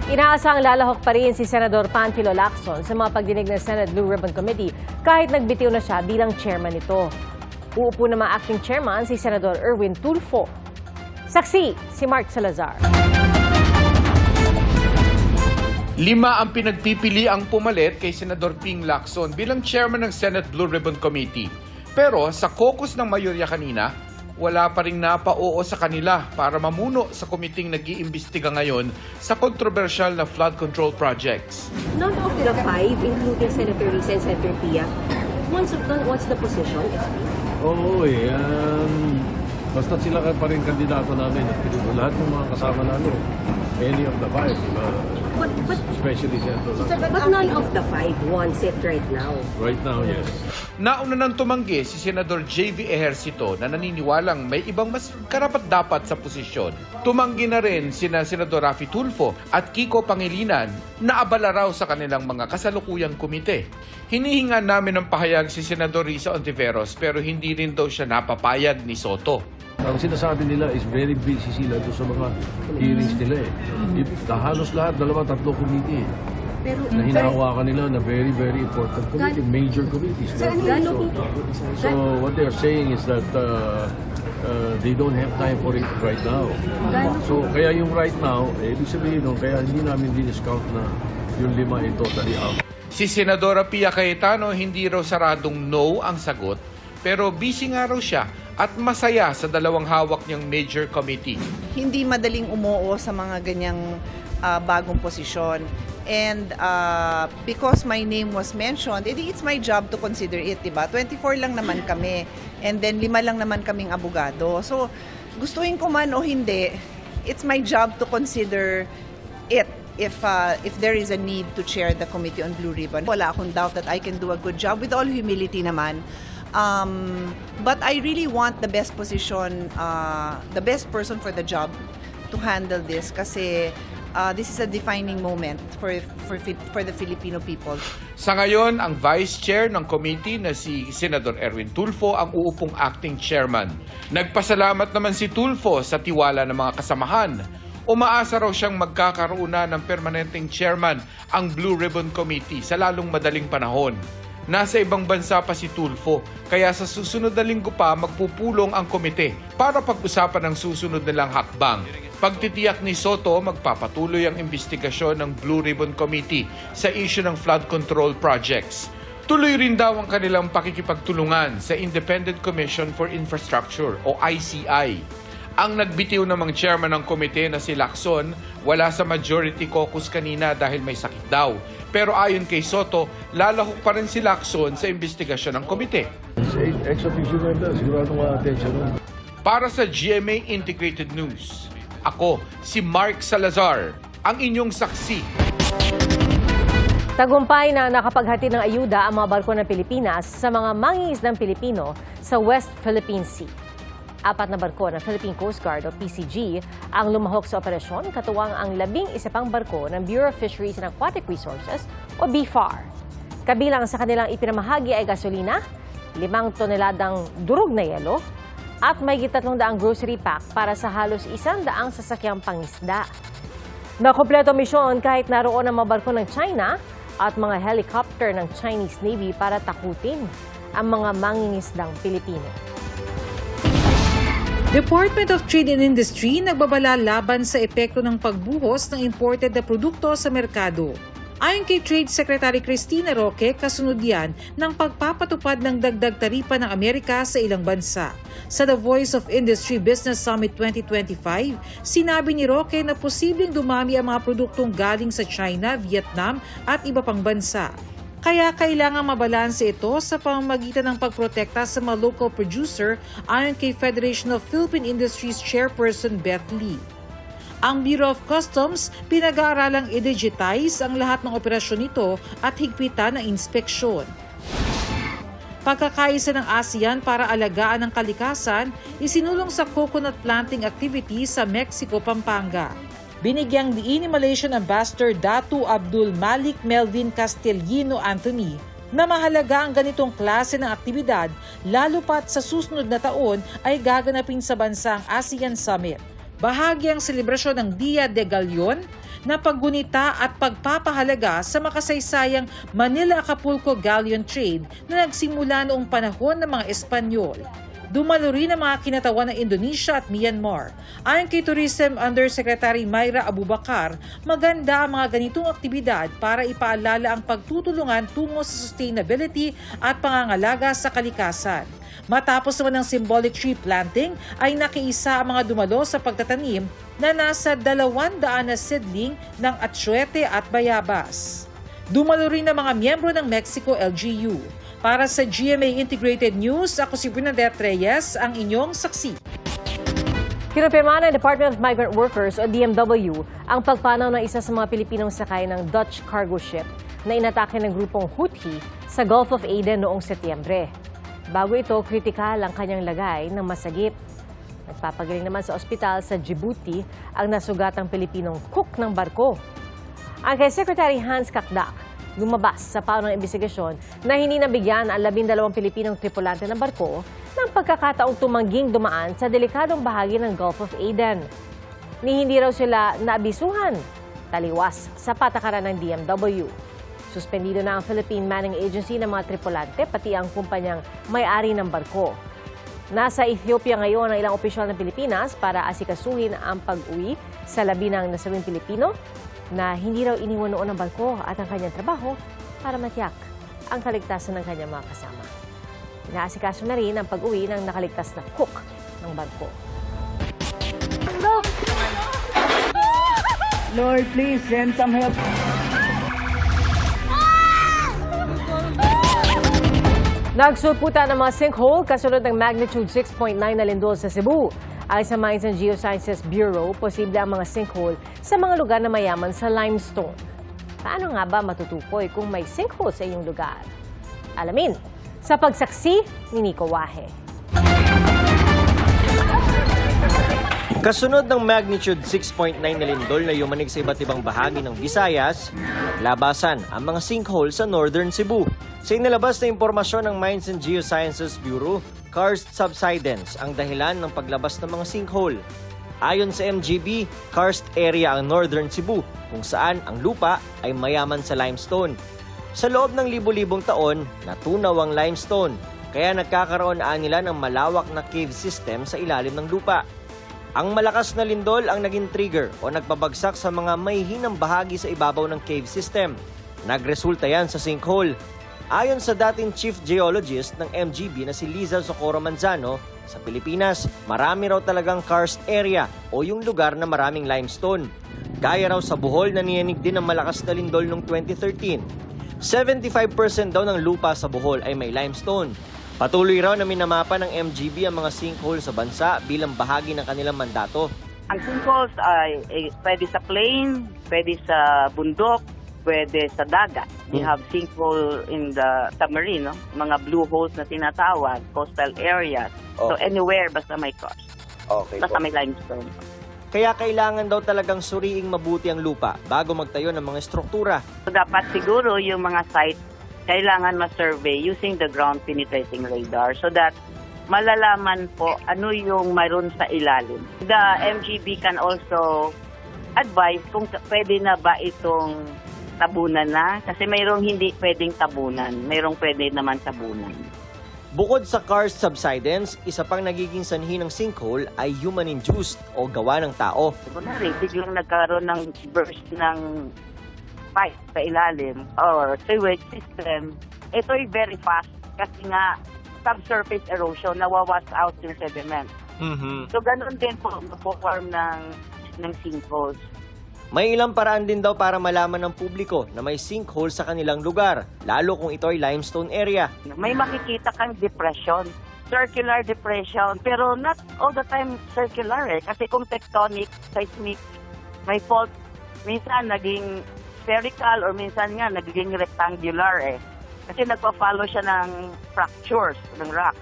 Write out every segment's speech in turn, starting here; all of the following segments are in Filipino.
Inaasang lalahok pa rin si Senador Panfilo Lacson sa mga pagdinig ng Senate Blue Ribbon Committee kahit nagbitiw na siya bilang chairman nito. Uupo naman acting chairman si Senador Erwin Tulfo. Saksi si Mark Salazar. 5 ang pinagpipili ang pumalit kay Senador Ping Lacson bilang chairman ng Senate Blue Ribbon Committee. Pero sa caucus ng mayorya kanina, wala pa ring napa-oo sa kanila para mamuno sa komiting nag-iimbestiga ngayon sa kontrobersyal na flood control projects. None of the 5, including Senator Risa and Senator Pia, what's the position? Basta sila pa rin kandidato namin. Lahat ng mga kasama namin, any of the 5, especially Senator. But none of the 5 wants it right now. Right now, yes. Nauna nang tumanggi si Senador J.V. Ejercito na naniniwalang may ibang mas karapat-dapat sa posisyon. Tumanggi na rin sina Senador Raffy Tulfo at Kiko Pangilinan na abala raw sa kanilang mga kasalukuyang komite. Hinihingan namin ng pahayag si Senador Risa Ontiveros pero hindi rin daw siya napapayag ni Soto. Ang sinasabi nila is very busy sila doon sa mga hearings nila eh. Halos lahat, 2-3 committee na hinahawakan nila na very, very important committee, major committees. So what they are saying is that they don't have time for it right now. So kaya yung right now, ibig sabihin nun, kaya hindi namin din-discount na yung 5 ay totally out. Si Senadora Pia Cayetano hindi raw saradong no ang sagot, pero busy nga raw siya at masaya sa 2 hawak niyang major committee. Hindi madaling umuo sa mga ganyang bagong posisyon. And because my name was mentioned, it's my job to consider it, diba? 24 lang naman kami. And then 5 lang naman kaming abogado. So, gustuhin ko man o hindi, it's my job to consider it if there is a need to chair the Committee on Blue Ribbon. Wala akong doubt that I can do a good job with all humility naman. But I really want the best position, the best person for the job to handle this kasi this is a defining moment for the Filipino people. Sa ngayon, ang vice chair ng committee na si Senador Erwin Tulfo ang uupong acting chairman. Nagpasalamat naman si Tulfo sa tiwala ng mga kasamahan. Umaasa raw siyang magkakaroon na ng permanenteng chairman ang Blue Ribbon Committee sa lalong madaling panahon. Nasa ibang bansa pa si Tulfo, kaya sa susunod na linggo pa magpupulong ang komite para pag-usapan ang susunod nilang hakbang. Pagtitiyak ni Soto, magpapatuloy ang investigasyon ng Blue Ribbon Committee sa issue ng flood control projects. Tuloy rin daw ang kanilang pakikipagtulungan sa Independent Commission for Infrastructure o ICI. Ang nagbitiw namang chairman ng komite na si Lacson, wala sa majority caucus kanina dahil may sakit daw. Pero ayon kay Soto, lalahok pa rin si Lacson sa investigasyon ng komite. Ex-officio member, sigurado nga attention. Para sa GMA Integrated News, ako si Mark Salazar, ang inyong saksi. Tagumpay na nakapaghatid ng ayuda ang mga barko ng Pilipinas sa mga mangingisdang Pilipino sa West Philippine Sea. 4 na barko ng Philippine Coast Guard o PCG ang lumahok sa operasyon, katuwang ang 11 pang barko ng Bureau of Fisheries and Aquatic Resources o BFAR. Kabilang sa kanilang ipinamahagi ay gasolina, 5 toneladang durog na yelo, at may 300 grocery pack para sa halos 100 sasakyang pangisda. Nakumpleto misyon kahit naroon ang mga barko ng China at mga helicopter ng Chinese Navy para takutin ang mga mangingisdang Pilipino. Department of Trade and Industry nagbabala laban sa epekto ng pagbuhos ng imported na produkto sa merkado. Ayon kay Trade Secretary Cristina Roque, kasunod yan ng pagpapatupad ng dagdag taripa ng Amerika sa ilang bansa. Sa The Voice of Industry Business Summit 2025, sinabi ni Roque na posibleng dumami ang mga produktong galing sa China, Vietnam at iba pang bansa. Kaya kailangan mabalanse ito sa pamamagitan ng pagprotekta sa mga local producer ayon kay Federation of Philippine Industries Chairperson Beth Lee. Ang Bureau of Customs pinag-aaralang i-digitize ang lahat ng operasyon nito at higpitan ang inspeksyon. Pagkakaisa ng ASEAN para alagaan ang kalikasan, isinulong sa coconut planting activity sa Mexico, Pampanga. Binigyang diin ni Malaysian Ambassador Datu Abdul Malik Melvin Castellino Anthony na mahalaga ang ganitong klase ng aktibidad lalo pat sa susunod na taon ay gaganapin sa bansang ASEAN Summit. Bahagi ang selebrasyon ng Dia de Galion na paggunita at pagpapahalaga sa makasaysayang Manila-Acapulco galleon trade na nagsimula noong panahon ng mga Espanyol. Dumalo rin ang mga kinatawan ng Indonesia at Myanmar. Ayon kay Tourism Undersecretary Myra Abubakar, maganda ang mga ganitong aktibidad para ipaalala ang pagtutulungan tungo sa sustainability at pangangalaga sa kalikasan. Matapos naman ng symbolic tree planting, ay nakiisa ang mga dumalo sa pagtatanim na nasa 200 na seedling ng atsuete at bayabas. Dumalo rin ang mga miyembro ng Mexico LGU. Para sa GMA Integrated News, ako si Bernadette Reyes, ang inyong saksi. Kinumpirma ng Department of Migrant Workers o DMW ang pagpanaw ng isa sa mga Pilipinong sakay ng Dutch cargo ship na inatake ng grupong Houthi sa Gulf of Aden noong Setyembre. Bago ito, kritikal ang kanyang lagay ng masagip. Nagpapagaling naman sa ospital sa Djibouti ang nasugatang Pilipinong cook ng barko. Ang kay Secretary Hans Kakdak, lumabas sa paunang investigasyon na hindi nabigyan ang 12 Pilipinong tripulante ng barko ng pagkakataong tumangging dumaan sa delikadong bahagi ng Gulf of Aden. Ni hindi raw sila naabisuhan, taliwas sa patakaran ng DMW. Suspendido na ang Philippine Manning Agency ng mga tripulante pati ang kumpanyang may-ari ng barko. Nasa Ethiopia ngayon ang ilang opisyal ng Pilipinas para asikasuhin ang pag-uwi sa labi ng nasawing Pilipino na hindi raw iniwan noon ng barko at ang kanyang trabaho para matiyak ang kaligtasan ng kanyang mga kasama. Inaasikaso na rin ang pag-uwi ng nakaligtas na cook ng barko. Lord, please send some help. Nagsulputan ng mga sinkhole kasunod ng magnitude 6.9 na lindol sa Cebu. Ayon sa Mines and Geosciences Bureau, posible ang mga sinkhole sa mga lugar na mayaman sa limestone. Paano nga ba matutukoy kung may sinkhole sa iyong lugar? Alamin sa pagsaksi ni Nico Wahe. Kasunod ng magnitude 6.9 na lindol na yumanig sa iba't ibang bahagi ng Visayas, naglabasan ang mga sinkhole sa Northern Cebu. Sa inilabas na impormasyon ng Mines and Geosciences Bureau, karst subsidence ang dahilan ng paglabas ng mga sinkhole. Ayon sa MGB, karst area ang Northern Cebu, kung saan ang lupa ay mayaman sa limestone. Sa loob ng libu-libong taon, natunaw ang limestone, kaya nagkakaroon nila ng malawak na cave system sa ilalim ng lupa. Ang malakas na lindol ang naging trigger o nagpabagsak sa mga mahihinang bahagi sa ibabaw ng cave system. Nagresulta yan sa sinkhole. Ayon sa dating chief geologist ng MGB na si Liza Socorro Manzano, sa Pilipinas, marami raw talagang karst area o yung lugar na maraming limestone. Gaya raw sa Bohol na niyanig din ng malakas na lindol noong 2013. 75% daw ng lupa sa Bohol ay may limestone. Patuloy raw na minamapa ng MGB ang mga sinkhole sa bansa bilang bahagi ng kanilang mandato. Ang sinkholes ay pwede sa plain, pwede sa bundok, pwede sa dagat. We have sinkhole in the submarine, no? Mga blue holes na tinatawag, coastal areas. So anywhere basta may karst. Okay, basta may limestone. Kaya kailangan daw talagang suriing mabuti ang lupa bago magtayo ng mga struktura. So dapat siguro yung mga site kailangan ma-survey using the ground penetrating radar so that malalaman po ano yung mayroon sa ilalim. The MGB can also advise kung pwede na ba itong tabunan na kasi mayroong hindi pwedeng tabunan, mayroong pwede naman tabunan. Bukod sa karst subsidence, isa pang nagiging sanhi ng sinkhole ay human-induced o gawa ng tao. Kunwari, biglang nagkaroon ng burst ng pipe sa ilalim or sewage system, ito ay very fast kasi nga subsurface erosion, nawawash out yung sediment. So ganun din po magpo-form ng sinkholes. May ilang paraan din daw para malaman ng publiko na may sinkhole sa kanilang lugar, lalo kung ito ay limestone area. May makikita kang depression, circular depression, pero not all the time circular kasi kung tectonic, seismic, may fault, minsan naging spherical or minsan nga nagiging rectangular kasi nagpa-follow siya ng fractures ng rock.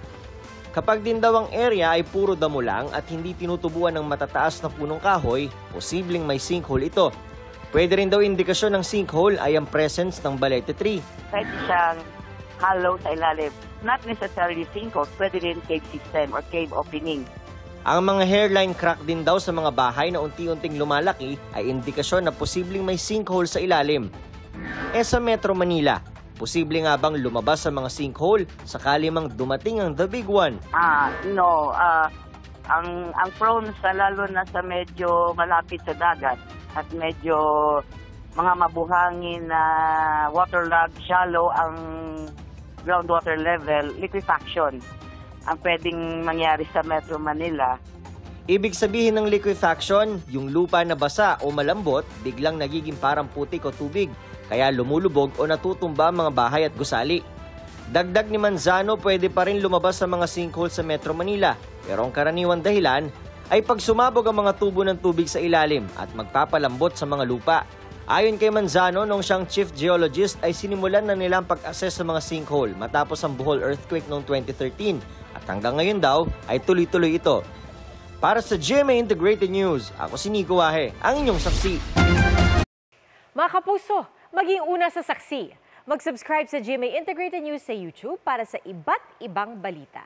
Kapag din daw ang area ay puro damo lang at hindi tinutubuan ng matataas na punong kahoy, posibleng may sinkhole ito. Pwede rin daw indikasyon ng sinkhole ay ang presence ng balete tree. Pwede siyang hollow sa ilalim. Not necessarily sinkhole, pwede rin cave system or cave opening. Ang mga hairline crack din daw sa mga bahay na unti-unting lumalaki ay indikasyon na posibleng may sinkhole sa ilalim. Sa Metro Manila, posible nga bang lumabas sa mga sinkhole sakali mang dumating ang the big one? No. Ang prone sa lalo na sa medyo malapit sa dagat at medyo mga mabuhangin na waterlogged, shallow ang groundwater level, liquefaction ang pwedeng mangyari sa Metro Manila. Ibig sabihin ng liquefaction, yung lupa na basa o malambot biglang nagiging parang putik o tubig, kaya lumulubog o natutumba ang mga bahay at gusali. Dagdag ni Manzano, pwede pa rin lumabas sa mga sinkhole sa Metro Manila, pero ang karaniwang dahilan ay pag sumabog ang mga tubo ng tubig sa ilalim at magpapalambot sa mga lupa. Ayon kay Manzano, nung siyang chief geologist ay sinimulan na nilang pag-assess sa mga sinkhole matapos ang Bohol earthquake noong 2013 at hanggang ngayon daw ay tuloy-tuloy ito. Para sa GMA Integrated News, ako si Nico Wahe, ang inyong saksi. Mga kapuso, maging una sa saksi. Mag-subscribe sa GMA Integrated News sa YouTube para sa iba't ibang balita.